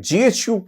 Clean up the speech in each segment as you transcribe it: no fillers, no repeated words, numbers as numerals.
GHQ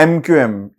MQM,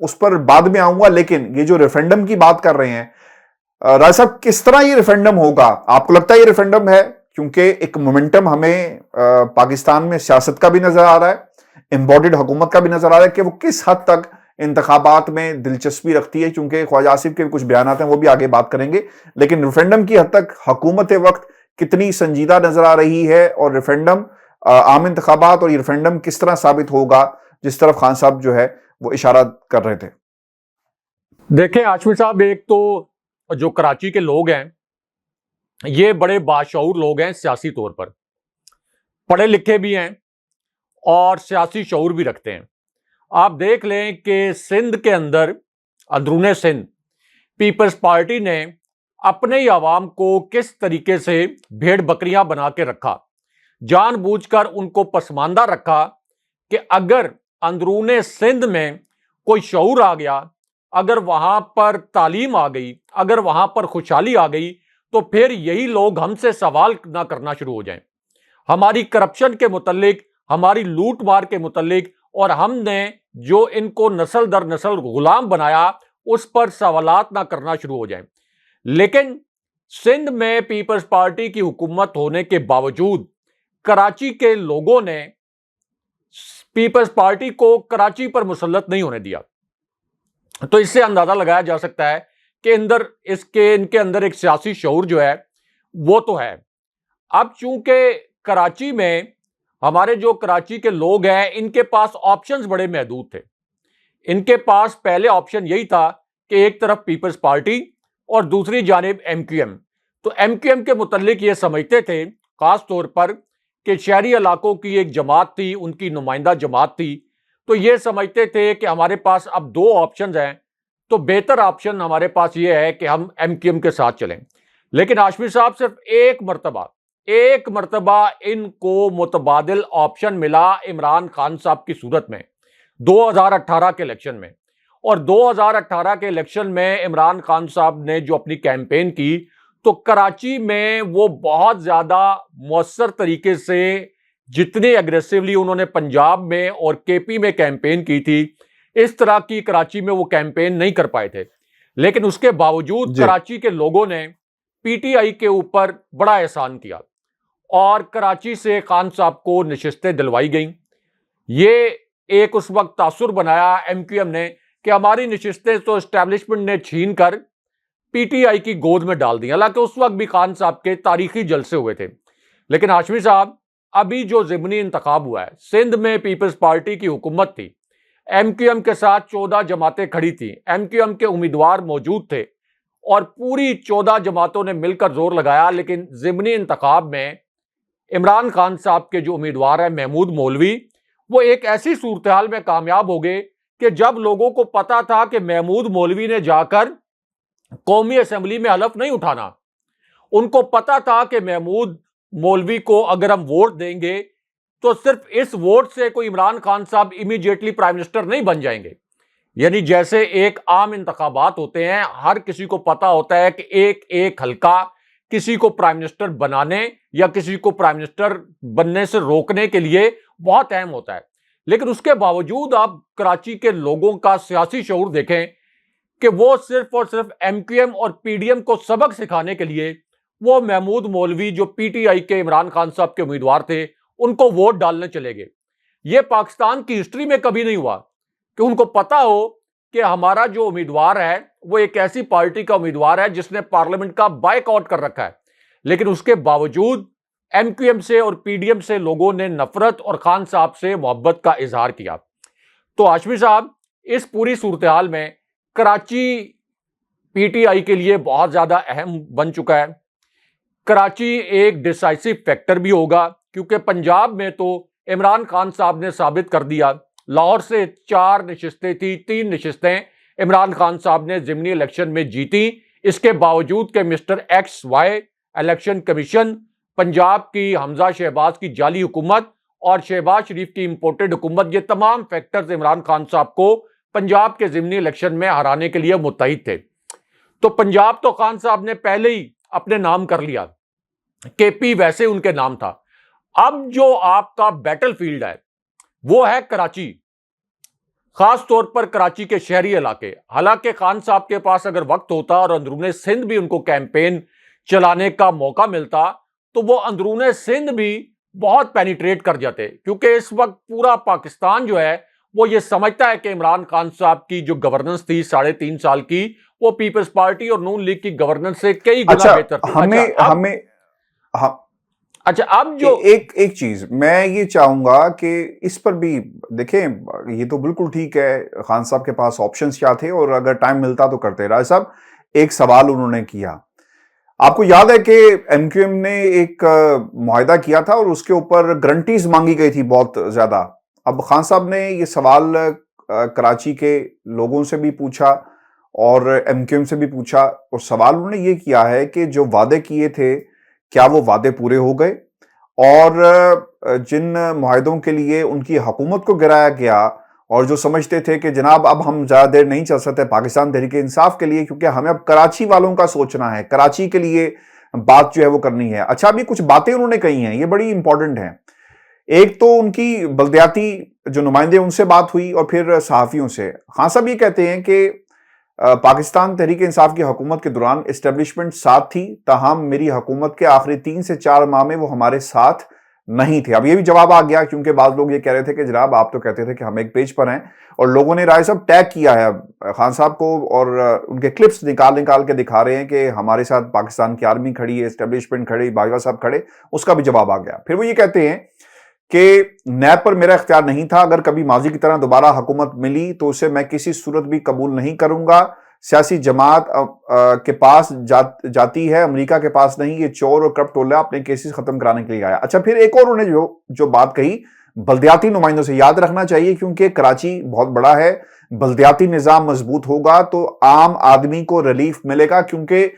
اس پر بعد میں آؤں گا، لیکن یہ جو ریفرینڈم کی بات کر رہے ہیں راج صاحب، کس طرح یہ ریفرینڈم ہوگا؟ آپ کو لگتا ہے یہ ریفرینڈم ہے؟ کیونکہ ایک مومنٹم ہمیں پاکستان میں سیاست کا بھی نظر آ رہا ہے، امبوڈیڈ حکومت کا بھی نظر آ رہا ہے کہ وہ کس حد تک انتخابات میں دلچسپی رکھتی ہے، چونکہ خواجہ آصف کے کچھ بیانات ہیں وہ بھی آگے بات کریں گے، لیکن ریفرینڈم کی حد تک حکومت وقت کتنی سنجیدہ نظر آ رہی ہے، اور ریفرینڈم عام انتخابات اور یہ ریفرینڈم کس طرح ثابت ہوگا جس طرف خان صاحب جو ہے وہ اشارہ کر رہے تھے؟ دیکھیں ہاشمی صاحب، ایک تو جو کراچی کے لوگ ہیں یہ بڑے باشعور لوگ ہیں، سیاسی طور پر پڑھے لکھے بھی ہیں اور سیاسی شعور بھی رکھتے ہیں۔ آپ دیکھ لیں کہ سندھ کے اندر، اندرون سندھ، پیپلز پارٹی نے اپنے ہی عوام کو کس طریقے سے بھیڑ بکریاں بنا کے رکھا، جان بوجھ کر ان کو پسماندہ رکھا کہ اگر اندرون سندھ میں کوئی شعور آ گیا، اگر وہاں پر تعلیم آ گئی، اگر وہاں پر خوشحالی آ گئی، تو پھر یہی لوگ ہم سے سوال نہ کرنا شروع ہو جائیں، ہماری کرپشن کے متعلق، ہماری لوٹ مار کے متعلق، اور ہم نے جو ان کو نسل در نسل غلام بنایا اس پر سوالات نہ کرنا شروع ہو جائیں۔ لیکن سندھ میں پیپلز پارٹی کی حکومت ہونے کے باوجود کراچی کے لوگوں نے پیپلز پارٹی کو کراچی پر مسلط نہیں ہونے دیا۔ تو اس سے اندازہ لگایا جا سکتا ہے کہ ان کے اندر ایک سیاسی شعور جو ہے وہ تو ہے۔ اب چونکہ کراچی میں ہمارے جو کراچی کے لوگ ہیں ان کے پاس آپشنز بڑے محدود تھے۔ ان کے پاس پہلے آپشن یہی تھا کہ ایک طرف پیپلز پارٹی اور دوسری جانب ایم کیو ایم۔ تو ایم کیو ایم کے متعلق یہ سمجھتے تھے خاص طور پر کہ شہری علاقوں کی ایک جماعت تھی، ان کی نمائندہ جماعت تھی، تو یہ سمجھتے تھے کہ ہمارے پاس اب دو آپشنز ہیں، تو بہتر آپشن ہمارے پاس یہ ہے کہ ہم ایم کیو ایم کے ساتھ چلیں۔ لیکن ہاشمی صاحب صرف ایک مرتبہ ان کو متبادل آپشن ملا عمران خان صاحب کی صورت میں 2018 کے الیکشن میں، اور 2018 کے الیکشن میں عمران خان صاحب نے جو اپنی کیمپین کی تو کراچی میں وہ بہت زیادہ مؤثر طریقے سے، جتنے اگریسولی انہوں نے پنجاب میں اور کے پی میں کیمپین کی تھی اس طرح کی کراچی میں وہ کیمپین نہیں کر پائے تھے۔ لیکن اس کے باوجود کراچی کے لوگوں نے پی ٹی آئی کے اوپر بڑا احسان کیا اور کراچی سے خان صاحب کو نشستیں دلوائی گئیں۔ یہ ایک اس وقت تاثر بنایا ایم کیو ایم نے کہ ہماری نشستیں تو اسٹیبلشمنٹ نے چھین کر پی ٹی آئی کی گود میں ڈال دی، حالانکہ اس وقت بھی خان صاحب کے تاریخی جلسے ہوئے تھے۔ لیکن ہاشمی صاحب، ابھی جو ضمنی انتخاب ہوا ہے، سندھ میں پیپلز پارٹی کی حکومت تھی، ایم کیو ایم کے ساتھ 14 جماعتیں کھڑی تھیں، ایم کیو ایم کے امیدوار موجود تھے اور پوری 14 جماعتوں نے مل کر زور لگایا، لیکن ضمنی انتخاب میں عمران خان صاحب کے جو امیدوار ہیں محمود مولوی، وہ ایک ایسی صورتحال میں کامیاب ہو گئے کہ جب لوگوں کو پتا تھا کہ محمود مولوی نے جا کر قومی اسمبلی میں حلف نہیں اٹھانا، ان کو پتا تھا کہ محمود مولوی کو اگر ہم ووٹ دیں گے تو صرف اس ووٹ سے کوئی عمران خان صاحب امیڈیٹلی پرائم منسٹر نہیں بن جائیں گے۔ یعنی جیسے ایک عام انتخابات ہوتے ہیں، ہر کسی کو پتا ہوتا ہے کہ ایک حلقہ کسی کو پرائم منسٹر بنانے یا کسی کو پرائم منسٹر بننے سے روکنے کے لیے بہت اہم ہوتا ہے۔ لیکن اس کے باوجود آپ کراچی کے لوگوں کا سیاسی شعور دیکھیں کہ وہ صرف اور صرف ایم کیو ایم اور پی ڈی ایم کو سبق سکھانے کے لیے وہ محمود مولوی جو پی ٹی آئی کے عمران خان صاحب کے امیدوار تھے ان کو ووٹ ڈالنے چلے گئے۔ یہ پاکستان کی ہسٹری میں کبھی نہیں ہوا کہ ان کو پتا ہو کہ ہمارا جو امیدوار ہے وہ ایک ایسی پارٹی کا امیدوار ہے جس نے پارلیمنٹ کا بائیک آؤٹ کر رکھا ہے، لیکن اس کے باوجود ایم کیو ایم سے اور پی ڈی ایم سے لوگوں نے نفرت اور خان صاحب سے محبت کا اظہار کیا۔ تو ہاشمی صاحب، اس پوری صورتحال میں کراچی پی ٹی آئی کے لیے بہت زیادہ اہم بن چکا ہے۔ کراچی ایک ڈیسائسو فیکٹر بھی ہوگا کیونکہ پنجاب میں تو عمران خان صاحب نے ثابت کر دیا، لاہور سے 4 نشستیں تھی، 3 نشستیں عمران خان صاحب نے ضمنی الیکشن میں جیتی، اس کے باوجود کہ mister X Y election commission, Punjab کی حمزہ شہباز کی جعلی حکومت اور شہباز شریف کی امپورٹڈ حکومت، یہ تمام فیکٹرز عمران خان صاحب کو پنجاب کے ضمنی الیکشن میں ہرانے کے لیے متحد تھے۔ تو پنجاب تو خان صاحب نے پہلے ہی اپنے نام کر لیا، کے پی ویسے ان کے نام تھا۔ اب جو آپ کا بیٹل فیلڈ ہے وہ ہے کراچی۔ خاص طور پر کراچی کے شہری علاقے. حالانکہ خان صاحب کے پاس اگر وقت ہوتا اور اندرون سندھ بھی ان کو کیمپین چلانے کا موقع ملتا تو وہ اندرون سندھ بھی بہت پینیٹریٹ کر جاتے, کیونکہ اس وقت پورا پاکستان جو ہے وہ یہ سمجھتا ہے کہ عمران خان صاحب کی جو گورننس تھی 3.5 سال کی, وہ پیپلز پارٹی اور نون لیگ کی گورننس سے کئی گنا بہتر تھی. اچھا اب جو ایک چیز میں یہ چاہوں گا کہ اس پر بھی دیکھیں, یہ تو بالکل ٹھیک ہے خان صاحب کے پاس آپشنز کیا تھے اور اگر ٹائم ملتا تو کرتے. راج صاحب ایک سوال انہوں نے کیا, آپ کو یاد ہے کہ ایم کیو ایم نے ایک معاہدہ کیا تھا اور اس کے اوپر گارنٹیز مانگی گئی تھی بہت زیادہ. اب خان صاحب نے یہ سوال کراچی کے لوگوں سے بھی پوچھا اور ایم کیو ایم سے بھی پوچھا, اور سوال انہوں نے یہ کیا ہے کہ جو وعدے کیے تھے کیا وہ وعدے پورے ہو گئے, اور جن معاہدوں کے لیے ان کی حکومت کو گرایا گیا اور جو سمجھتے تھے کہ جناب اب ہم زیادہ دیر نہیں چل سکتے پاکستان تحریک انصاف کے لیے, کیونکہ ہمیں اب کراچی والوں کا سوچنا ہے, کراچی کے لیے بات جو ہے وہ کرنی ہے. اچھا ابھی کچھ باتیں انہوں نے کہی ہیں, یہ بڑی امپورٹنٹ ہیں. ایک تو ان کی بلدیاتی جو نمائندے ان سے بات ہوئی اور پھر صحافیوں سے. خان صاحب یہ کہتے ہیں کہ پاکستان تحریک انصاف کی حکومت کے دوران اسٹیبلشمنٹ ساتھ تھی, تاہم میری حکومت کے آخری 3 سے 4 ماہ میں وہ ہمارے ساتھ نہیں تھے. اب یہ بھی جواب آ گیا, کیونکہ بعض لوگ یہ کہہ رہے تھے کہ جناب آپ تو کہتے تھے کہ ہم ایک پیج پر ہیں, اور لوگوں نے رائے صاحب ٹیگ کیا ہے خان صاحب کو اور ان کے کلپس نکال کے دکھا رہے ہیں کہ ہمارے ساتھ پاکستان کی آرمی کھڑی ہے, اسٹیبلشمنٹ کھڑی, باجوہ صاحب کھڑے. اس کا بھی جواب آ گیا. پھر وہ یہ کہتے ہیں کہ نیب پر میرا اختیار نہیں تھا, اگر کبھی ماضی کی طرح دوبارہ حکومت ملی تو اسے میں کسی صورت بھی قبول نہیں کروں گا. سیاسی جماعت کے پاس جاتی ہے, امریکہ کے پاس نہیں. یہ چور اور کرپٹ ٹولہ اپنے کیسز ختم کرانے کے لیے آیا. اچھا پھر ایک اور انہوں نے جو بات کہی بلدیاتی نمائندوں سے, یاد رکھنا چاہیے کیونکہ کراچی بہت بڑا ہے, بلدیاتی نظام مضبوط ہوگا تو عام آدمی کو ریلیف ملے گا, کیونکہ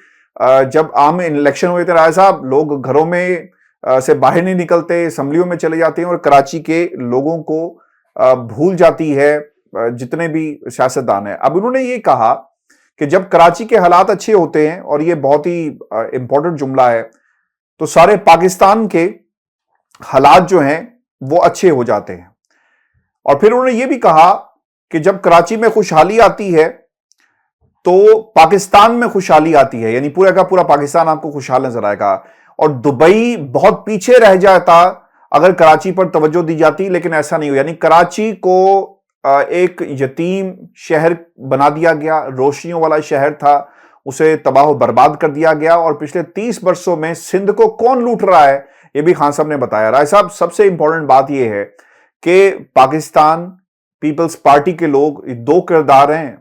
جب عام الیکشن ہوئے تھے رائے صاحب لوگ گھروں میں سے باہر نہیں نکلتے, اسمبلیوں میں چلے جاتے ہیں اور کراچی کے لوگوں کو بھول جاتی ہے جتنے بھی سیاستدان ہیں. اب انہوں نے یہ کہا کہ جب کراچی کے حالات اچھے ہوتے ہیں, اور یہ بہت ہی امپورٹنٹ جملہ ہے, تو سارے پاکستان کے حالات جو ہیں وہ اچھے ہو جاتے ہیں. اور پھر انہوں نے یہ بھی کہا کہ جب کراچی میں خوشحالی آتی ہے تو پاکستان میں خوشحالی آتی ہے, یعنی پورا کا پورا پاکستان آپ کو خوشحال نظر آئے گا. اور دبئی بہت پیچھے رہ جاتا اگر کراچی پر توجہ دی جاتی, لیکن ایسا نہیں ہو. یعنی کراچی کو ایک یتیم شہر بنا دیا گیا, روشنیوں والا شہر تھا, اسے تباہ و برباد کر دیا گیا. اور پچھلے 30 برسوں میں سندھ کو کون لوٹ رہا ہے یہ بھی خان صاحب نے بتایا. رائے صاحب سب سے امپورٹنٹ بات یہ ہے کہ پاکستان پیپلز پارٹی کے لوگ 2 کردار ہیں,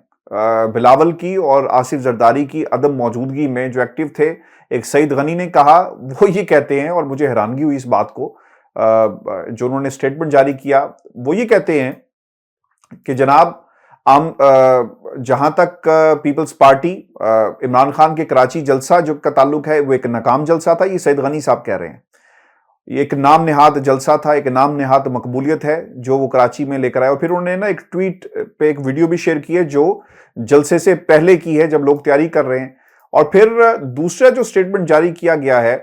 بلاول کی اور آصف زرداری کی عدم موجودگی میں جو ایکٹیو تھے. ایک سعید غنی نے کہا, وہ یہ کہتے ہیں, اور مجھے حیرانگی ہوئی اس بات کو جو انہوں نے اسٹیٹمنٹ جاری کیا, وہ یہ کہتے ہیں کہ جناب جہاں تک پیپلز پارٹی عمران خان کے کراچی جلسہ جو کا تعلق ہے وہ ایک ناکام جلسہ تھا. یہ سعید غنی صاحب کہہ رہے ہیں, یہ ایک نام نہاد جلسہ تھا, ایک نام نہاد مقبولیت ہے جو وہ کراچی میں لے کر آئے. اور پھر انہوں نے نا ایک ٹویٹ پہ ایک ویڈیو بھی شیئر کی ہے جو جلسے سے پہلے کی ہے جب لوگ تیاری کر رہے ہیں. اور پھر دوسرا جو سٹیٹمنٹ جاری کیا گیا ہے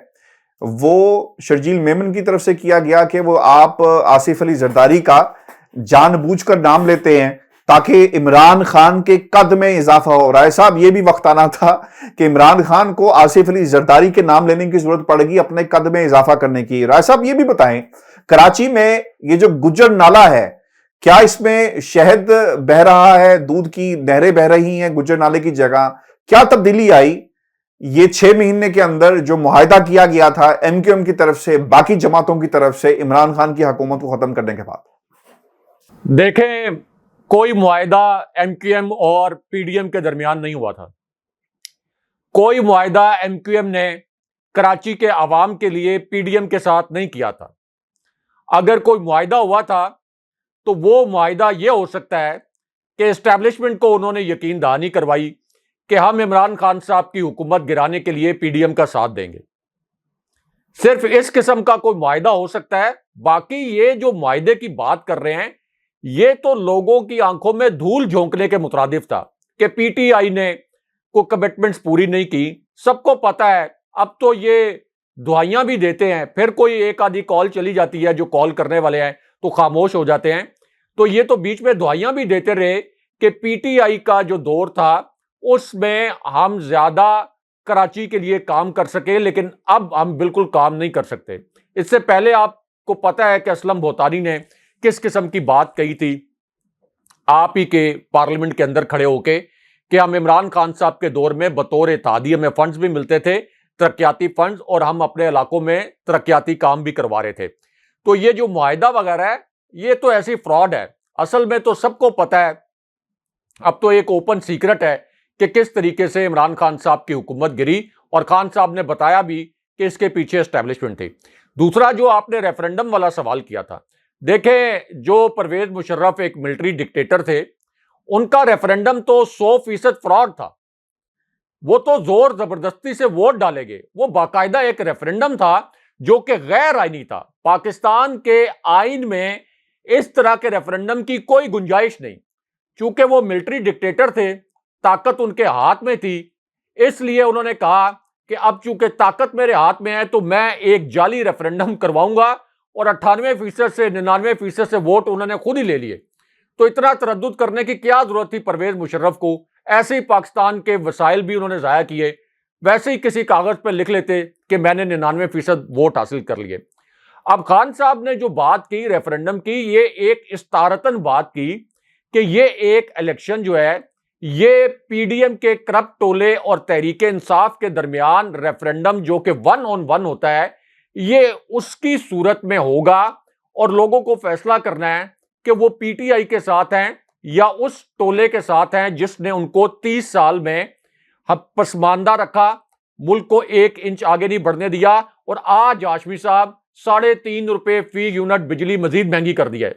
وہ شرجیل میمن کی طرف سے کیا گیا کہ وہ آپ آصف علی زرداری کا جان بوجھ کر نام لیتے ہیں تاکہ عمران خان کے قد میں اضافہ ہو. رائے صاحب یہ بھی وقت آنا تھا کہ عمران خان کو آصف علی زرداری کے نام لینے کی ضرورت پڑے گی اپنے قد میں اضافہ کرنے کی. رائے صاحب یہ بھی بتائیں کراچی میں یہ جو گجر نالہ ہے کیا اس میں شہد بہ رہا ہے, دودھ کی نہریں بہ رہی ہیں گجر نالے کی جگہ؟ کیا تبدیلی آئی یہ 6 مہینے کے اندر جو معاہدہ کیا گیا تھا ایم کیو ایم کی طرف سے باقی جماعتوں کی طرف سے عمران خان کی حکومت کو ختم کرنے کے بعد؟ دیکھیں کوئی معاہدہ ایم کیو ایم اور پی ڈی ایم کے درمیان نہیں ہوا تھا. کوئی معاہدہ ایم کیو ایم نے کراچی کے عوام کے لیے پی ڈی ایم کے ساتھ نہیں کیا تھا. اگر کوئی معاہدہ ہوا تھا تو وہ معاہدہ یہ ہو سکتا ہے کہ اسٹیبلشمنٹ کو انہوں نے یقین دہانی کروائی کہ ہم عمران خان صاحب کی حکومت گرانے کے لیے پی ڈی ایم کا ساتھ دیں گے. صرف اس قسم کا کوئی معاہدہ ہو سکتا ہے. باقی یہ جو معاہدے کی بات کر رہے ہیں یہ تو لوگوں کی آنکھوں میں دھول جھونکنے کے مترادف تھا کہ پی ٹی آئی نے کوئی کمٹمنٹس پوری نہیں کی. سب کو پتا ہے, اب تو یہ دعائیاں بھی دیتے ہیں, پھر کوئی ایک آدھی کال چلی جاتی ہے, جو کال کرنے والے ہیں تو خاموش ہو جاتے ہیں. تو یہ تو بیچ میں دعائیاں بھی دیتے رہے کہ پی ٹی آئی کا جو دور تھا اس میں ہم زیادہ کراچی کے لیے کام کر سکے، لیکن اب ہم بالکل کام نہیں کر سکتے۔ اس سے پہلے آپ کو پتا ہے کہ اسلم بھوتانی نے کس قسم کی بات کہی تھی آپ ہی کے پارلیمنٹ کے اندر کھڑے ہو کے کہ ہم عمران خان صاحب کے دور میں بطور اتحادیہ میں فنڈز بھی ملتے تھے، ترقیاتی فنڈز، اور ہم اپنے علاقوں میں ترقیاتی کام بھی کروا رہے تھے۔ تو یہ جو معاہدہ وغیرہ ہے یہ تو ایسی فراڈ ہے، اصل میں تو سب کو پتا ہے، اب تو ایک اوپن سیکرٹ ہے کہ کس طریقے سے عمران خان صاحب کی حکومت گری، اور خان صاحب نے بتایا بھی کہ اس کے پیچھے اسٹیبلشمنٹ تھی۔ دوسرا جو آپ نے ریفرنڈم والا سوال کیا تھا، دیکھیں جو پرویز مشرف ایک ملٹری ڈکٹیٹر تھے، ان کا ریفرنڈم تو 100% فراڈ تھا، وہ تو زور زبردستی سے ووٹ ڈالے گئے، وہ باقاعدہ ایک ریفرنڈم تھا جو کہ غیر آئینی تھا۔ پاکستان کے آئین میں اس طرح کے ریفرنڈم کی کوئی گنجائش نہیں، چونکہ وہ ملٹری ڈکٹیٹر تھے، طاقت ان کے ہاتھ میں تھی، اس لیے انہوں نے کہا کہ اب چونکہ طاقت میرے ہاتھ میں ہے تو میں ایک جعلی ریفرنڈم کرواؤں گا، اور 98% سے 99% سے ووٹ انہوں نے خود ہی لے لیے۔ تو اتنا تردد کرنے کی کیا ضرورت تھی پرویز مشرف کو؟ ایسے ہی پاکستان کے وسائل بھی انہوں نے ضائع کیے، ویسے ہی کسی کاغذ پہ لکھ لیتے کہ میں نے 99% ووٹ حاصل کر لیے۔ اب خان صاحب نے جو بات کی ریفرنڈم کی، یہ ایک استعارتاً بات کی کہ یہ ایک الیکشن جو ہے یہ پی ڈی ایم کے کرپٹ ٹولے اور تحریک انصاف کے درمیان ریفرنڈم جو کہ 1 on 1 ہوتا ہے، یہ اس کی صورت میں ہوگا، اور لوگوں کو فیصلہ کرنا ہے کہ وہ پی ٹی آئی کے ساتھ ہیں یا اس ٹولے کے ساتھ ہیں جس نے ان کو 30 سال میں پسماندہ رکھا، ملک کو 1 انچ آگے نہیں بڑھنے دیا، اور آج ہاشمی صاحب 3.5 روپے فی یونٹ بجلی مزید مہنگی کر دیا ہے۔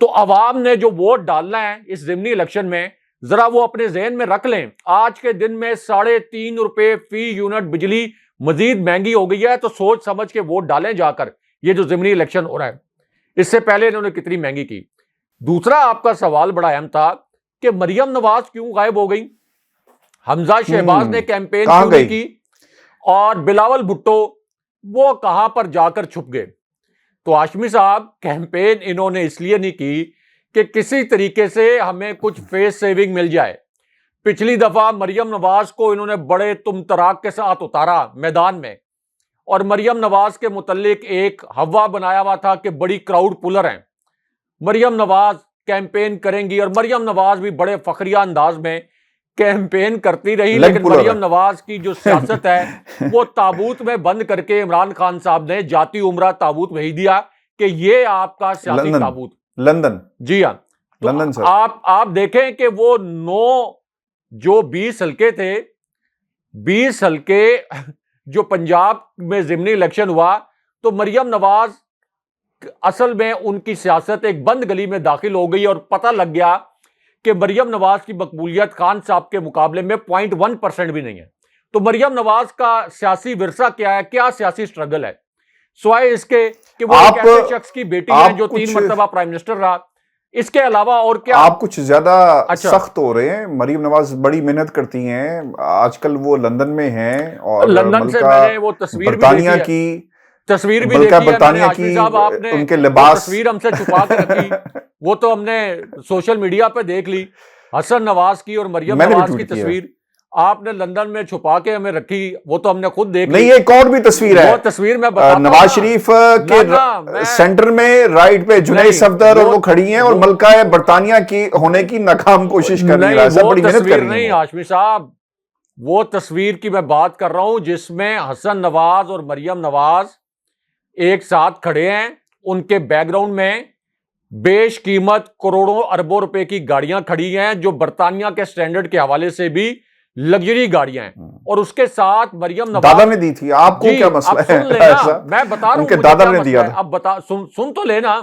تو عوام نے جو ووٹ ڈالنا ہے اس ضمنی الیکشن میں، ذرا وہ اپنے ذہن میں رکھ لیں، آج کے دن میں 3.5 روپے فی یونٹ بجلی مزید مہنگی ہو گئی ہے، تو سوچ سمجھ کے ووٹ ڈالیں جا کر، یہ جو ضمنی الیکشن ہو رہا ہے۔ اس سے پہلے انہوں نے کتنی مہنگی کی۔ دوسرا آپ کا سوال بڑا اہم تھا کہ مریم نواز کیوں غائب ہو گئی، حمزہ شہباز نے کیمپین کیوں نہیں کی، اور بلاول بھٹو وہ کہاں پر جا کر چھپ گئے؟ تو ہاشمی صاحب کیمپین انہوں نے اس لیے نہیں کی کہ کسی طریقے سے ہمیں کچھ فیس سیونگ مل جائے۔ پچھلی دفعہ مریم نواز کو انہوں نے بڑے تم تراک کے ساتھ اتارا میدان میں، اور مریم نواز کے متعلق ایک ہوا بنایا ہوا تھا کہ بڑی کراؤڈ پولر ہیں، مریم نواز کیمپین کریں گی، اور مریم نواز بھی بڑے فخریہ انداز میں کیمپین کرتی رہی، لیکن مریم نواز کی جو سیاست ہے وہ تابوت میں بند کر کے عمران خان صاحب نے جاتی عمرہ تابوت بھیج دیا کہ یہ آپ کا سیاسی تابوت لندن، جی ہاں۔ لندن سر، آپ دیکھیں کہ وہ 9 جو 20 حلقے تھے، 20 حلقے جو پنجاب میں ضمنی الیکشن ہوا، تو مریم نواز اصل میں ان کی سیاست ایک بند گلی میں داخل ہو گئی، اور پتہ لگ گیا کہ مریم نواز کی مقبولیت خان صاحب کے مقابلے میں 0.1% بھی نہیں ہے۔ تو مریم نواز کا سیاسی ورثہ کیا ہے، کیا سیاسی سٹرگل ہے، سوائے اس کے کہ وہ ایک ایسے شخص کی بیٹی ہے جو 3 مرتبہ پرائم منسٹر رہا، اس کے علاوہ اور کیا؟ آپ کچھ زیادہ سخت ہو رہے ہیں۔ مریم نواز بڑی محنت کرتی ہیں، آج کل وہ لندن میں ہیں، اور لندن سے میں نے وہ تصویر برطانیہ کی تصویر بھی دیکھی ہے، برطانیہ کی، آپ نے ان کے لباس، تصویر ہم سے چھپا کے رکھی، وہ تو ہم نے سوشل میڈیا پہ دیکھ لی، حسن نواز کی اور مریم نواز کی تصویر آپ نے لندن میں چھپا کے ہمیں رکھی، وہ تو ہم نے خود دیکھ لی۔ نہیں، ایک اور بھی تصویر ہے، وہ تصویر میں بتاتا ہوں، نواز شریف کے سینٹر میں رائٹ پہ جنید صفدر، اور وہ کھڑی ہیں، اور ملکہ برطانیہ کی ہونے کی ناکام کوشش کر رہی ہے، بڑی محنت کر رہی ہیں۔ نہیں ہاشمی صاحب، وہ تصویر کی میں بات کر رہا ہوں جس میں حسن نواز اور مریم نواز ایک ساتھ کھڑے ہیں، ان کے بیک گراؤنڈ میں بیش قیمت کروڑوں اربوں روپے کی گاڑیاں کھڑی ہیں جو برطانیہ کے سٹینڈرڈ کے حوالے سے بھی لگژری گاڑیاں ہیں، اور اس کے ساتھ مریم نواز دادا نے دی تھی۔ آپ کو کیا مسئلہ ہے؟ میں بتا رہا ہوں، ان کے دادا نے دیا تھا۔ اب بتا، سن تو لینا،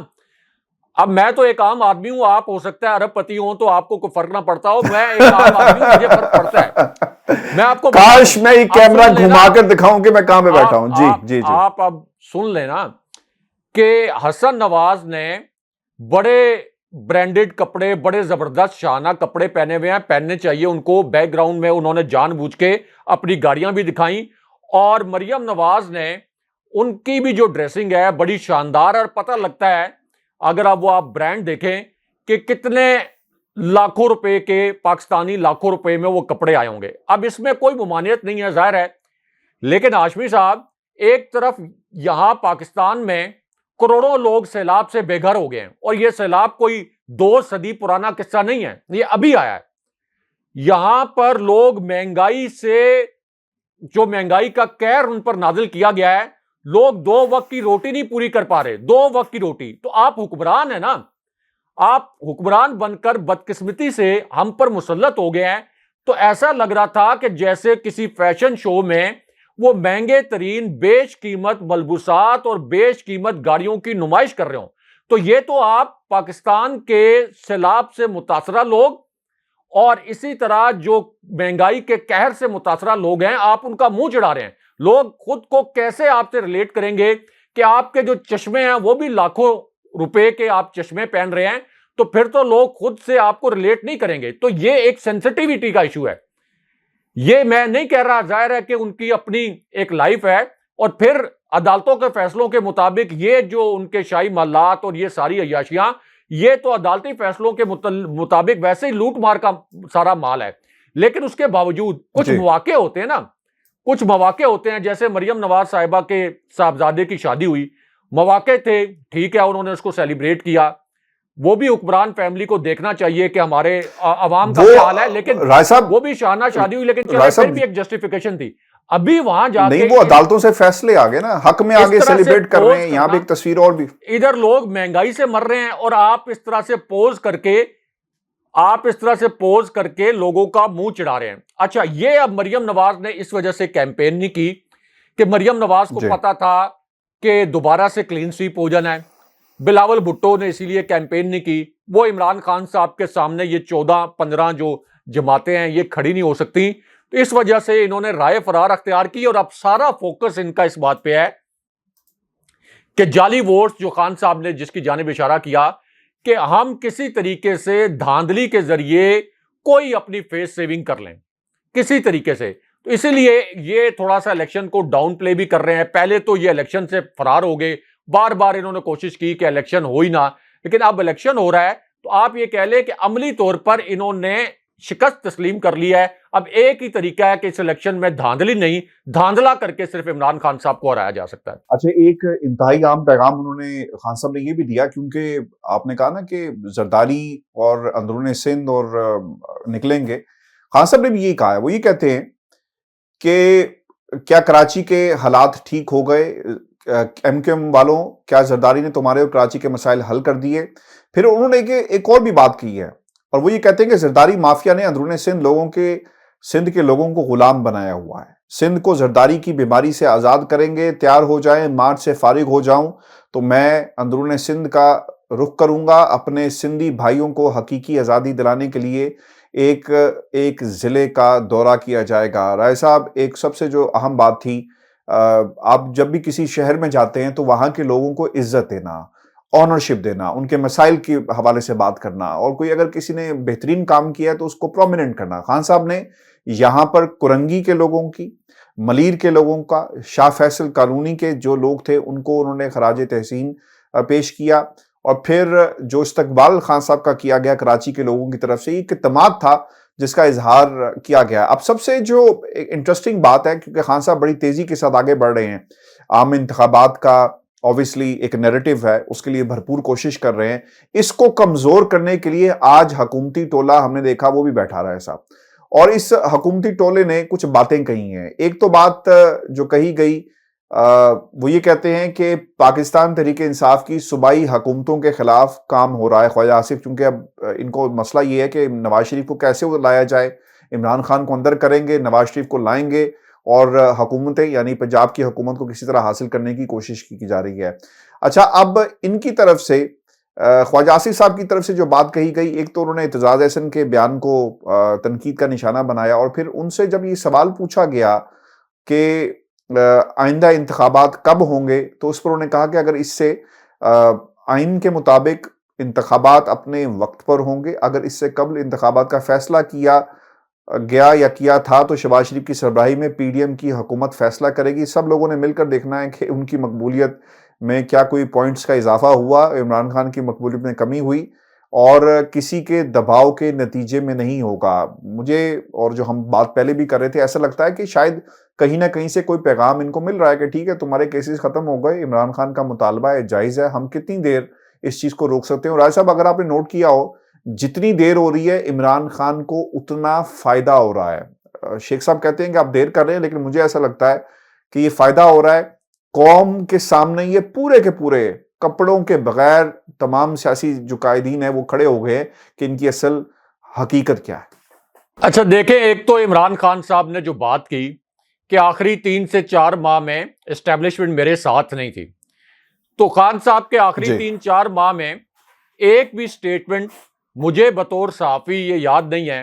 اب میں تو ایک عام آدمی ہوں، آپ ہو سکتا ہے ارب پتی ہوں تو آپ کو کوئی فرق نہ پڑتا ہو، میں ایک عام آدمی ہوں، مجھے فرق پڑتا ہے۔ میں آپ کو کاش میں یہ کیمرہ گھما کر دکھاؤں کہ میں کہاں پہ بیٹھا ہوں۔ جی جی جی، آپ اب سن لینا کہ حسن نواز نے بڑے برانڈڈ کپڑے، بڑے زبردست شانہ کپڑے پہنے ہوئے ہیں، پہننے چاہیے ان کو، بیک گراؤنڈ میں انہوں نے جان بوجھ کے اپنی گاڑیاں بھی دکھائیں، اور مریم نواز نے ان کی بھی جو ڈریسنگ ہے بڑی شاندار، اور پتہ لگتا ہے اگر اب وہ آپ برانڈ دیکھیں کہ کتنے لاکھوں روپے کے پاکستانی لاکھوں روپے میں وہ کپڑے آئے ہوں گے. اب اس میں کوئی ممانعت نہیں ہے ظاہر ہے, لیکن ہاشمی صاحب ایک طرف یہاں پاکستان میں کروڑوں لوگ سیلاب سے بے گھر ہو گئے ہیں, اور یہ سیلاب کوئی 2 صدی پرانا قصہ نہیں ہے, یہ ابھی آیا ہے. یہاں پر لوگ مہنگائی سے, جو مہنگائی کا قہر ان پر نازل کیا گیا ہے, لوگ 2 وقت کی روٹی نہیں پوری کر پا رہے, 2 وقت کی روٹی. تو آپ حکمران ہیں نا, آپ حکمران بن کر بدقسمتی سے ہم پر مسلط ہو گئے ہیں. تو ایسا لگ رہا تھا کہ جیسے کسی فیشن شو میں وہ مہنگے ترین بیش قیمت ملبوسات اور بیش قیمت گاڑیوں کی نمائش کر رہے ہوں. تو یہ تو آپ پاکستان کے سیلاب سے متاثرہ لوگ اور اسی طرح جو مہنگائی کے قہر سے متاثرہ لوگ ہیں, آپ ان کا منہ چڑھا رہے ہیں. لوگ خود کو کیسے آپ سے ریلیٹ کریں گے کہ آپ کے جو چشمے ہیں وہ بھی لاکھوں روپے کے آپ چشمے پہن رہے ہیں, تو پھر تو لوگ خود سے آپ کو ریلیٹ نہیں کریں گے. تو یہ ایک سینسٹیوٹی کا ایشو ہے. یہ میں نہیں کہہ رہا, ظاہر ہے کہ ان کی اپنی ایک لائف ہے, اور پھر عدالتوں کے فیصلوں کے مطابق یہ جو ان کے شاہی محلات اور یہ ساری عیاشیاں, یہ تو عدالتی فیصلوں کے مطابق ویسے ہی لوٹ مار کا سارا مال ہے. لیکن اس کے باوجود کچھ مواقع ہوتے ہیں نا, کچھ مواقع ہوتے ہیں, جیسے مریم نواز صاحبہ کے صاحبزادے کی شادی ہوئی, مواقع تھے, ٹھیک ہے, انہوں نے اس کو سیلیبریٹ کیا. وہ بھی حکمران فیملی کو دیکھنا چاہیے کہ ہمارے عوام کا کیا حال ہے, لیکن وہ بھی شاہانہ شادی ہوئی, لیکن پھر بھی ایک جسٹیفیکیشن تھی. ابھی وہاں جا کے نہیں, وہ عدالتوں سے فیصلے آگے نا, حق میں آگے سیلیبریٹ کر رہے ہیں. یہاں پہ ایک تصویر اور بھی, ادھر لوگ مہنگائی سے مر رہے ہیں, اور آپ اس طرح سے پوز کر کے لوگوں کا منہ چڑھا رہے ہیں. اچھا, یہ اب مریم نواز نے اس وجہ سے کیمپین نہیں کی کہ مریم نواز کو پتا تھا کہ دوبارہ سے کلین سویپ ہو جانا ہے. بلاول بھٹو نے اسی لیے کیمپین نہیں کی. وہ عمران خان صاحب کے سامنے یہ 14-15 جو جماعتیں ہیں یہ کھڑی نہیں ہو سکتی. تو اس وجہ سے انہوں نے رائے فرار اختیار کی, اور اب سارا فوکس ان کا اس بات پہ ہے کہ جعلی ووٹس جو خان صاحب نے جس کی جانب اشارہ کیا کہ ہم کسی طریقے سے دھاندلی کے ذریعے کوئی اپنی فیس سیونگ کر لیں کسی طریقے سے. تو اسی لیے یہ تھوڑا سا الیکشن کو ڈاؤن پلے بھی کر رہے ہیں. پہلے تو یہ الیکشن سے فرار ہو گئے, بار بار انہوں نے کوشش کی کہ الیکشن ہو ہی نہ, لیکن اب الیکشن ہو رہا ہے تو آپ یہ کہہ لیں کہ عملی طور پر انہوں نے شکست تسلیم کر لی ہے. اب ایک ہی طریقہ ہے کہ اس الیکشن میں دھاندلی نہیں, دھاندلا کر کے صرف عمران خان صاحب کو ہرایا جا سکتا ہے. اچھا, ایک انتہائی عام پیغام انہوں نے, خان صاحب نے یہ بھی دیا, کیونکہ آپ نے کہا نا کہ زرداری اور اندرون سندھ اور نکلیں گے. خان صاحب نے بھی یہی کہا ہے, وہ یہ کہتے ہیں کہ کیا کراچی کے حالات ٹھیک ہو گئے, ایم کیو ایم والوں, کیا زرداری نے تمہارے اور کراچی کے مسائل حل کر دیے. پھر انہوں نے ایک اور بھی بات کی ہے, اور وہ یہ کہتے ہیں کہ زرداری مافیا نے اندرون سندھ کے لوگوں کو غلام بنایا ہوا ہے. سندھ کو زرداری کی بیماری سے آزاد کریں گے, تیار ہو جائیں, مارچ سے فارغ ہو جاؤں تو میں اندرون سندھ کا رخ کروں گا. اپنے سندھی بھائیوں کو حقیقی آزادی دلانے کے لیے ایک ضلع کا دورہ کیا جائے گا. رائے صاحب, ایک سب سے جو اہم بات تھی, آپ جب بھی کسی شہر میں جاتے ہیں تو وہاں کے لوگوں کو عزت دینا, آنرشپ دینا, ان کے مسائل کے حوالے سے بات کرنا, اور کوئی اگر کسی نے بہترین کام کیا ہے تو اس کو پرومیننٹ کرنا. خان صاحب نے یہاں پر کرنگی کے لوگوں کی, ملیر کے لوگوں کا, شاہ فیصل کالونی کے جو لوگ تھے ان کو انہوں نے خراج تحسین پیش کیا, اور پھر جو استقبال خان صاحب کا کیا گیا کراچی کے لوگوں کی طرف سے, ایک اعتماد تھا جس کا اظہار کیا گیا. اب سب سے جو انٹرسٹنگ بات ہے, کیونکہ خان صاحب بڑی تیزی کے ساتھ آگے بڑھ رہے ہیں, عام انتخابات کا obviously ایک نیریٹو ہے, اس کے لیے بھرپور کوشش کر رہے ہیں. اس کو کمزور کرنے کے لیے آج حکومتی ٹولہ ہم نے دیکھا وہ بھی بیٹھا رہا ہے صاحب, اور اس حکومتی ٹولے نے کچھ باتیں کہی ہیں. ایک تو بات جو کہی گئی وہ یہ کہتے ہیں کہ پاکستان تحریک انصاف کی صوبائی حکومتوں کے خلاف کام ہو رہا ہے خواجہ آصف, چونکہ اب ان کو مسئلہ یہ ہے کہ نواز شریف کو کیسے لایا جائے. عمران خان کو اندر کریں گے, نواز شریف کو لائیں گے, اور حکومتیں یعنی پنجاب کی حکومت کو کسی طرح حاصل کرنے کی کوشش کی جا رہی ہے. اچھا, اب ان کی طرف سے خواجہ آصف صاحب کی طرف سے جو بات کہی گئی, ایک تو انہوں نے اعتزاز احسن کے بیان کو تنقید کا نشانہ بنایا, اور پھر ان سے جب یہ سوال پوچھا گیا کہ آئندہ انتخابات کب ہوں گے, تو اس پر انہوں نے کہا کہ اگر اس سے آئین کے مطابق انتخابات اپنے وقت پر ہوں گے, اگر اس سے قبل انتخابات کا فیصلہ کیا گیا یا کیا تھا تو شہباز شریف کی سربراہی میں پی ڈی ایم کی حکومت فیصلہ کرے گی. سب لوگوں نے مل کر دیکھنا ہے کہ ان کی مقبولیت میں کیا کوئی پوائنٹس کا اضافہ ہوا, عمران خان کی مقبولیت میں کمی ہوئی, اور کسی کے دباؤ کے نتیجے میں نہیں ہوگا. مجھے اور جو ہم بات پہلے بھی کر رہے تھے ایسا لگتا ہے کہ شاید کہیں نہ کہیں سے کوئی پیغام ان کو مل رہا ہے کہ ٹھیک ہے تمہارے کیسز ختم ہو گئے, عمران خان کا مطالبہ ہے جائز ہے, ہم کتنی دیر اس چیز کو روک سکتے ہیں. اور راجہ صاحب اگر آپ نے نوٹ کیا ہو جتنی دیر ہو رہی ہے عمران خان کو اتنا فائدہ ہو رہا ہے. شیخ صاحب کہتے ہیں کہ آپ دیر کر رہے ہیں لیکن مجھے ایسا لگتا ہے کہ یہ فائدہ ہو رہا ہے. قوم کے سامنے یہ پورے کے پورے کپڑوں کے بغیر تمام سیاسی جو قائدین ہیں وہ کھڑے ہو گئے کہ ان کی اصل حقیقت کیا ہے. اچھا دیکھیں, ایک تو عمران خان صاحب نے جو بات کی کہ آخری 3 سے 4 ماہ میں اسٹیبلشمنٹ میرے ساتھ نہیں تھی, تو خان صاحب کے آخری 3-4 ماہ میں ایک بھی سٹیٹمنٹ مجھے بطور صحافی یہ یاد نہیں ہے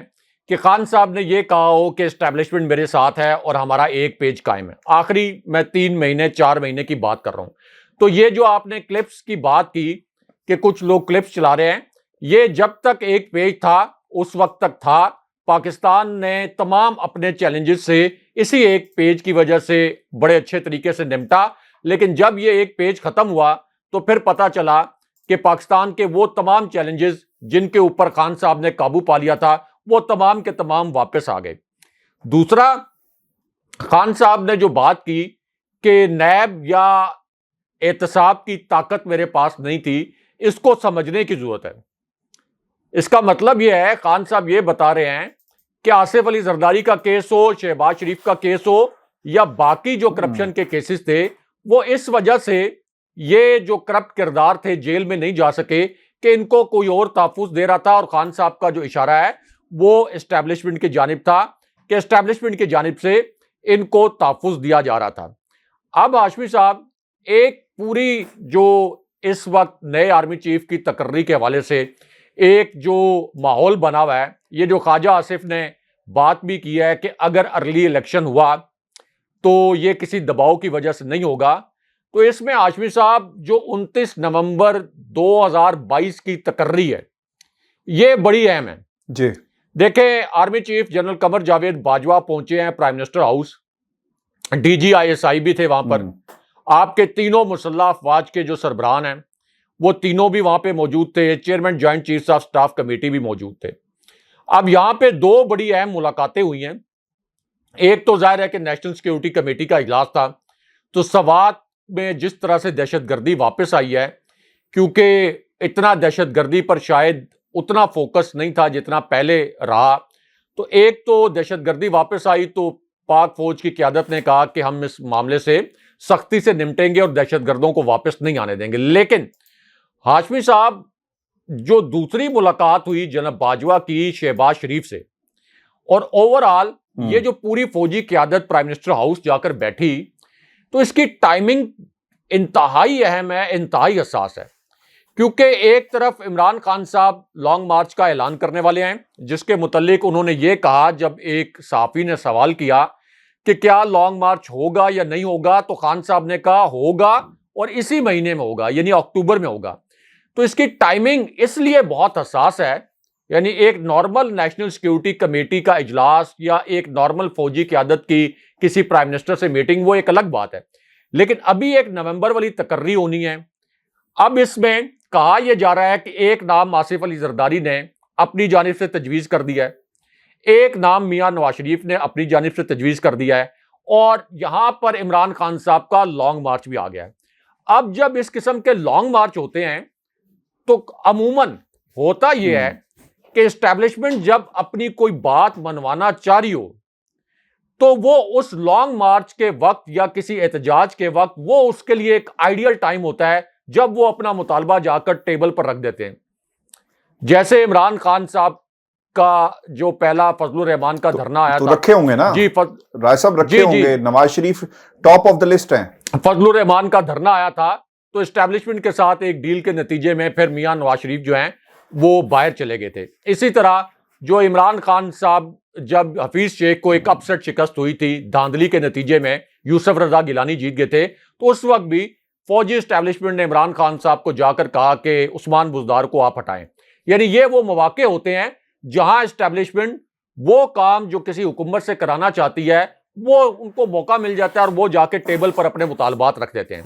کہ خان صاحب نے یہ کہا ہو کہ اسٹیبلشمنٹ میرے ساتھ ہے اور ہمارا ایک پیج قائم ہے. آخری میں 3 مہینے 4 مہینے کی بات کر رہا ہوں. تو یہ جو آپ نے کلپس کی بات کی کہ کچھ لوگ کلپس چلا رہے ہیں, یہ جب تک ایک پیج تھا اس وقت تک تھا. پاکستان نے تمام اپنے چیلنجز سے اسی ایک پیج کی وجہ سے بڑے اچھے طریقے سے نمٹا, لیکن جب یہ ایک پیج ختم ہوا تو پھر پتا چلا کہ پاکستان کے وہ تمام چیلنجز جن کے اوپر خان صاحب نے قابو پا لیا تھا وہ تمام کے تمام واپس آ گئے. دوسرا, خان صاحب نے جو بات کی کہ نیب یا احتساب کی طاقت میرے پاس نہیں تھی, اس کو سمجھنے کی ضرورت ہے. اس کا مطلب یہ ہے, خان صاحب یہ بتا رہے ہیں کہ آصف علی زرداری کا کیس ہو, شہباز شریف کا کیس ہو یا باقی جو کرپشن کے کیسز تھے, وہ اس وجہ سے یہ جو کرپٹ کردار تھے جیل میں نہیں جا سکے کہ ان کو کوئی اور تحفظ دے رہا تھا. اور خان صاحب کا جو اشارہ ہے وہ اسٹیبلشمنٹ کی جانب تھا کہ اسٹیبلشمنٹ کی جانب سے ان کو تحفظ دیا جا رہا تھا. اب ہاشمی صاحب, ایک پوری جو اس وقت نئے آرمی چیف کی تقرری کے حوالے سے ایک جو ماحول بنا ہوا ہے, یہ جو خواجہ آصف نے بات بھی کی ہے کہ اگر ارلی الیکشن ہوا تو یہ کسی دباؤ کی وجہ سے نہیں ہوگا, تو اس میں ہاشمی صاحب جو 29 نومبر 2022 کی تقرری ہے یہ بڑی اہم ہے. جی دیکھیں, army chief general Qamar Javed Bajwa پہنچے ہیں prime minister house, D G I S I بھی تھے وہاں پر, آپ کے تینوں مسلح افواج کے جو سربراہان ہیں وہ تینوں بھی وہاں پہ موجود تھے, chairman joint chiefs of staff committee بھی موجود تھے. اب یہاں پہ 2 بڑی اہم ملاقاتیں ہوئی ہیں. ایک تو ظاہر ہے کہ نیشنل سیکیورٹی کمیٹی کا اجلاس تھا, تو سوات میں جس طرح سے دہشت گردی واپس آئی ہے, کیونکہ اتنا دہشت گردی پر شاید اتنا فوکس نہیں تھا جتنا پہلے رہا, تو ایک تو دہشت گردی واپس آئی تو پاک فوج کی قیادت نے کہا کہ ہم اس معاملے سے سختی سے نمٹیں گے اور دہشت گردوں کو واپس نہیں آنے دیں گے. لیکن ہاشمی صاحب جو دوسری ملاقات ہوئی جناب باجوہ کی شہباز شریف سے, اور اوور آل یہ جو پوری فوجی قیادت پرائم منسٹر ہاؤس جا کر بیٹھی, تو اس کی ٹائمنگ انتہائی اہم ہے, انتہائی حساس ہے. کیونکہ ایک طرف عمران خان صاحب لانگ مارچ کا اعلان کرنے والے ہیں, جس کے متعلق انہوں نے یہ کہا جب ایک صحافی نے سوال کیا کہ کیا لانگ مارچ ہوگا یا نہیں ہوگا, تو خان صاحب نے کہا ہوگا اور اسی مہینے میں ہوگا, یعنی اکتوبر میں ہوگا. تو اس کی ٹائمنگ اس لیے بہت حساس ہے, یعنی ایک نارمل نیشنل سیکیورٹی کمیٹی کا اجلاس یا ایک نارمل فوجی قیادت کی کسی پرائم منسٹر سے میٹنگ وہ ایک الگ بات ہے, لیکن ابھی ایک نومبر والی تقرری ہونی ہے. اب اس میں کہا یہ جا رہا ہے کہ ایک نام آصف علی زرداری نے اپنی جانب سے تجویز کر دیا ہے, ایک نام میاں نواز شریف نے اپنی جانب سے تجویز کر دیا ہے, اور یہاں پر عمران خان صاحب کا لانگ مارچ بھی آ گیا ہے. اب جب اس قسم کے لانگ مارچ ہوتے ہیں تو عموماً ہوتا یہ ہے کہ اسٹیبلشمنٹ جب اپنی کوئی بات منوانا چاہ رہی ہو تو وہ اس لانگ مارچ کے وقت یا کسی احتجاج کے وقت وہ اس کے لیے ایک آئیڈیل ٹائم ہوتا ہے جب وہ اپنا مطالبہ جا کر ٹیبل پر رکھ دیتے ہیں. جیسے عمران خان صاحب کا جو پہلا فضل الرحمان کا دھرنا آیا تھا, رکھے ہوں گے نا جی رائے صاحب, رکھے ہوں گے, Nawaz Sharif top of the list ہیں. فضل الرحمان کا دھرنا آیا تھا تو اسٹیبلشمنٹ کے ساتھ ایک ڈیل کے نتیجے میں پھر میاں نواز شریف جو ہیں وہ باہر چلے گئے تھے. اسی طرح جو عمران خان صاحب جب حفیظ شیخ کو ایک اپسٹ شکست ہوئی تھی دھاندلی کے نتیجے میں, یوسف رضا گیلانی جیت گئے تھے, تو اس وقت بھی فوجی اسٹیبلشمنٹ نے عمران خان صاحب کو جا کر کہا کہ عثمان بزدار کو آپ ہٹائیں. یعنی یہ وہ مواقع ہوتے ہیں جہاں اسٹیبلشمنٹ وہ کام جو کسی حکومت سے کرانا چاہتی ہے وہ ان کو موقع مل جاتا ہے اور وہ جا کے ٹیبل پر اپنے مطالبات رکھ دیتے ہیں.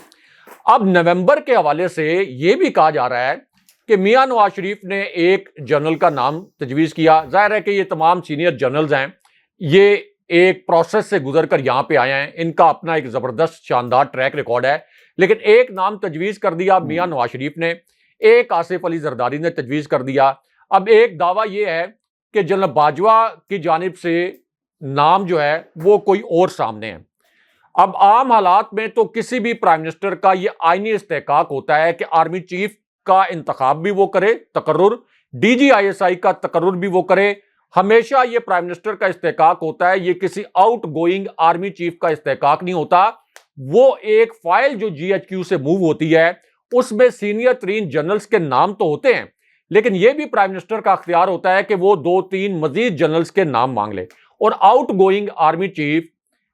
اب نومبر کے حوالے سے یہ بھی کہا جا رہا ہے کہ میاں نواز شریف نے ایک جنرل کا نام تجویز کیا. ظاہر ہے کہ یہ تمام سینئر جنرلز ہیں, یہ ایک پروسیس سے گزر کر یہاں پہ آئے ہیں, ان کا اپنا ایک زبردست شاندار ٹریک ریکارڈ ہے, لیکن ایک نام تجویز کر دیا میاں نواز شریف نے, ایک آصف علی زرداری نے تجویز کر دیا. اب ایک دعویٰ یہ ہے کہ جنرل باجوہ کی جانب سے نام جو ہے وہ کوئی اور سامنے ہے. اب عام حالات میں تو کسی بھی پرائم منسٹر کا یہ آئینی استحقاق ہوتا ہے کہ آرمی چیف کا انتخاب بھی وہ کرے, تقرر, ڈی جی آئی ایس آئی کا تقرر بھی وہ کرے. ہمیشہ یہ پرائم منسٹر کا استحقاق ہوتا ہے, یہ کسی آؤٹ گوئنگ آرمی چیف کا استحقاق نہیں ہوتا. وہ ایک فائل جو جی ایچ کیو سے موو ہوتی ہے اس میں سینئر ترین جنرلز کے نام تو ہوتے ہیں, لیکن یہ بھی پرائم منسٹر کا اختیار ہوتا ہے کہ وہ 2-3 مزید جنرلز کے نام مانگ لے. اور آؤٹ گوئنگ آرمی چیف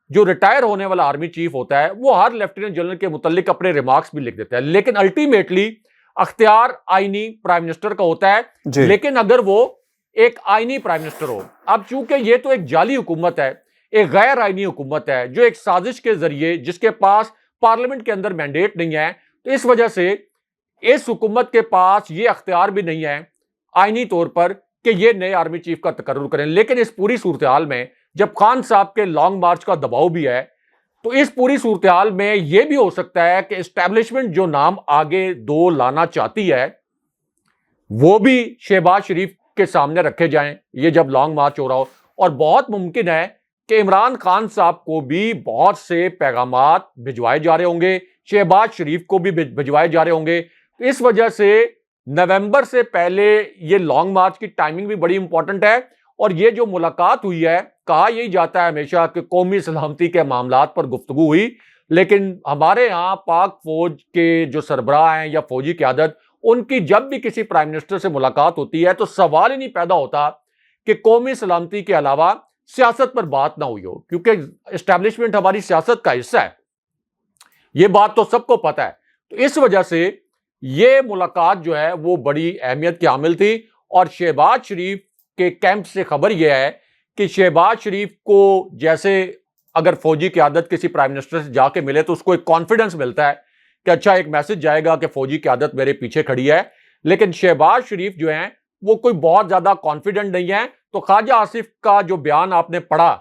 جو ریٹائر ہونے والا آرمی چیف ہوتا ہے وہ ہر لیفٹیننٹ جنرل کے متعلق اپنے ریمارکس بھی لکھ دیتا ہے, لیکن الٹیمیٹلی اختیار آئینی پرائم منسٹر کا ہوتا ہے. لیکن اگر وہ ایک آئینی پرائم منسٹر ہو, اب چونکہ یہ تو ایک جعلی حکومت ہے, ایک غیر آئینی حکومت ہے جو ایک سازش کے ذریعے, جس کے پاس پارلیمنٹ کے اندر مینڈیٹ نہیں ہے, تو اس وجہ سے اس حکومت کے پاس یہ اختیار بھی نہیں ہے آئینی طور پر کہ یہ نئے آرمی چیف کا تقرر کریں. لیکن اس پوری صورتحال میں جب خان صاحب کے لانگ مارچ کا دباؤ بھی ہے, تو اس پوری صورتحال میں یہ بھی ہو سکتا ہے کہ اسٹیبلشمنٹ جو نام آگے 2 لانا چاہتی ہے وہ بھی شہباز شریف کے سامنے رکھے جائیں یہ جب لانگ مارچ ہو رہا ہو. اور بہت ممکن ہے کہ عمران خان صاحب کو بھی بہت سے پیغامات بھجوائے جا رہے ہوں گے, شہباز شریف کو بھی بھجوائے جا رہے ہوں گے. اس وجہ سے نومبر سے پہلے یہ لانگ مارچ کی ٹائمنگ بھی بڑی امپورٹنٹ ہے. اور یہ جو ملاقات ہوئی ہے, کہا یہی جاتا ہے ہمیشہ کہ قومی سلامتی کے معاملات پر گفتگو ہوئی, لیکن ہمارے ہاں پاک فوج کے جو سربراہ ہیں یا فوجی قیادت, ان کی جب بھی کسی پرائم منسٹر سے ملاقات ہوتی ہے تو سوال ہی نہیں پیدا ہوتا کہ قومی سلامتی کے علاوہ سیاست پر بات نہ ہوئی ہو, کیونکہ اسٹیبلشمنٹ ہماری سیاست کا حصہ ہے, یہ بات تو سب کو پتہ ہے. تو اس وجہ سے یہ ملاقات جو ہے وہ بڑی اہمیت کی حامل تھی. اور شہباز شریف کے کیمپ سے خبر یہ ہے کہ شہباز شریف کو جیسے اگر فوجی قیادت کسی پرائم منسٹر سے جا کے ملے تو اس کو ایک کانفیڈنس ملتا ہے کہ اچھا ایک میسج جائے گا کہ فوجی قیادت میرے پیچھے کھڑی ہے. لیکن شہباز شریف جو ہیں وہ کوئی بہت زیادہ کانفیڈنٹ نہیں ہے. تو خواجہ آصف کا جو بیان آپ نے پڑھا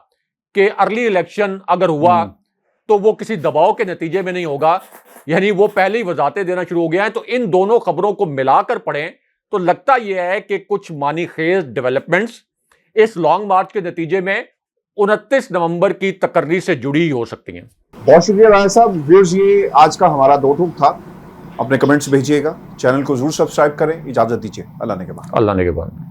کہ ارلی الیکشن اگر ہوا تو وہ کسی دباؤ کے نتیجے میں نہیں ہوگا, یعنی وہ پہلے ہی وضاحتیں دینا شروع ہو گیا ہے. تو ان دونوں خبروں کو ملا کر پڑھیں تو لگتا یہ ہے کہ کچھ معنی خیز ڈیولپمنٹس اس لانگ مارچ کے نتیجے میں 29 نومبر کی تقرری سے جڑی ہو سکتی ہیں. بہت شکریہ رانا صاحب. ویورز یہ آج کا ہمارا 2 ٹوک تھا. اپنے کمنٹس بھیجیے گا, چینل کو ضرور سبسکرائب کریں. اجازت دیجیے, اللہ نے کے بعد.